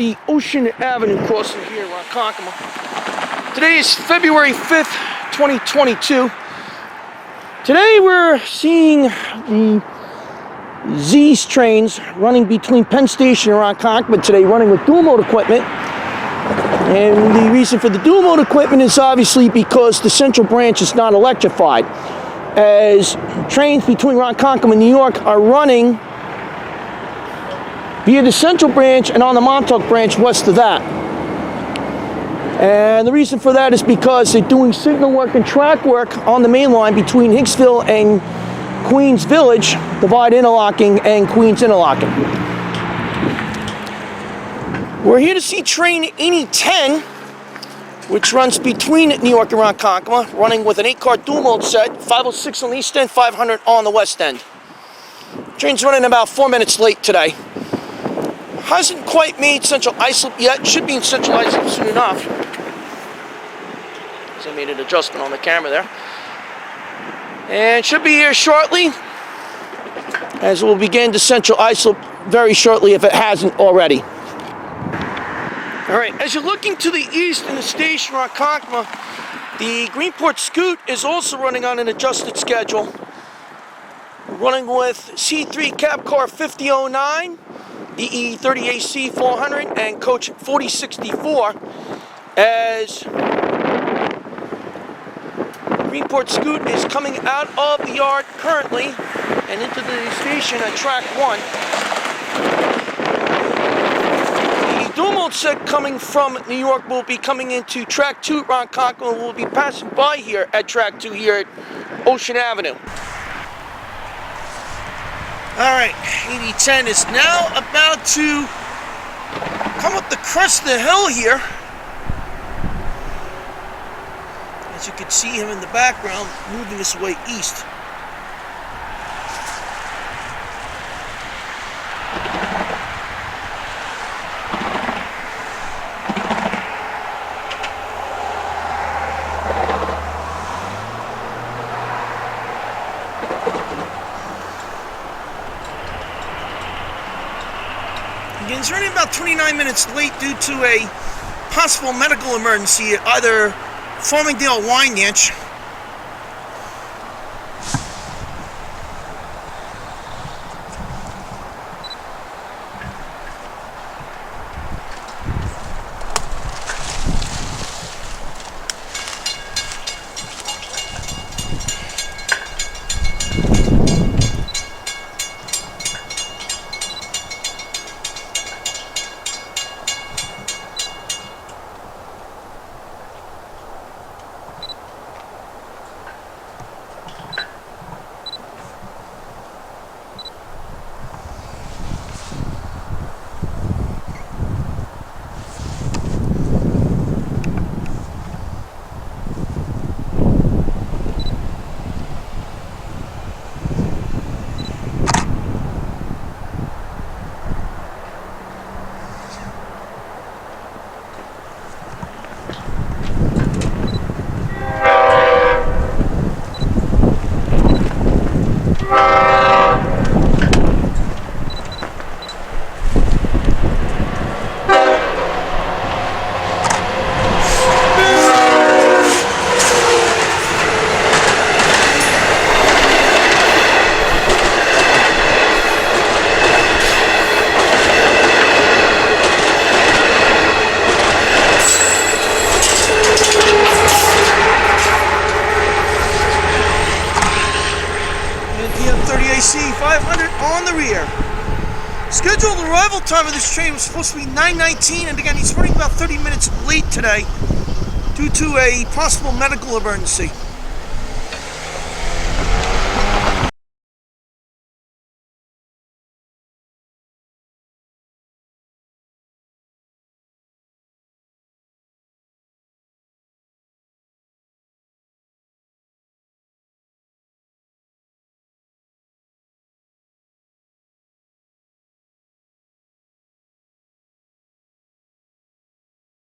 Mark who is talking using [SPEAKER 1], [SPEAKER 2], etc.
[SPEAKER 1] the Ocean Avenue crossing here in Ronkonkoma. Today is February 5th, 2022. Today we're seeing the Z's trains running between Penn Station and Ronkonkoma today, running with dual mode equipment. And the reason for the dual mode equipment is obviously because the Central Branch is not electrified, as trains between Ronkonkoma and New York are running via the Central Branch and on the Montauk Branch west of that. And the reason for that is because they're doing signal work and track work on the main line between Hicksville and Queens Village, Divide Interlocking and Queens Interlocking. We're here to see train 8010, which runs between New York and Ronkonkoma, running with an 8-car dual mode set, 506 on the east end, 500 on the west end. Train's running about 4 minutes late today. Hasn't quite made central islip yet. Should be in central islip soon enough. So I made an adjustment on the camera there. And should be here shortly, as we'll begin to central islip very shortly if it hasn't already. Alright, as you're looking to the east in the station Ronkonkoma, the Greenport Scoot is also running on an adjusted schedule. Running with C3 cab car 5009, DE 30AC 400, and coach 4064, as Greenport Scoot is coming out of the yard currently and into the station at track 1. The dual mode set coming from New York will be coming into track 2 at Ronkonkoma and will be passing by here at track 2 here at Ocean Avenue. Alright, 8010 is now about to come up the crest of the hill here. As you can see him in the background, moving his way east. It's running about 29 minutes late due to a possible medical emergency at either Farmingdale Wine Ranch. AC 500 on the rear. Scheduled arrival time of this train was supposed to be 9:19, and again, he's running about 30 minutes late today due to a possible medical emergency.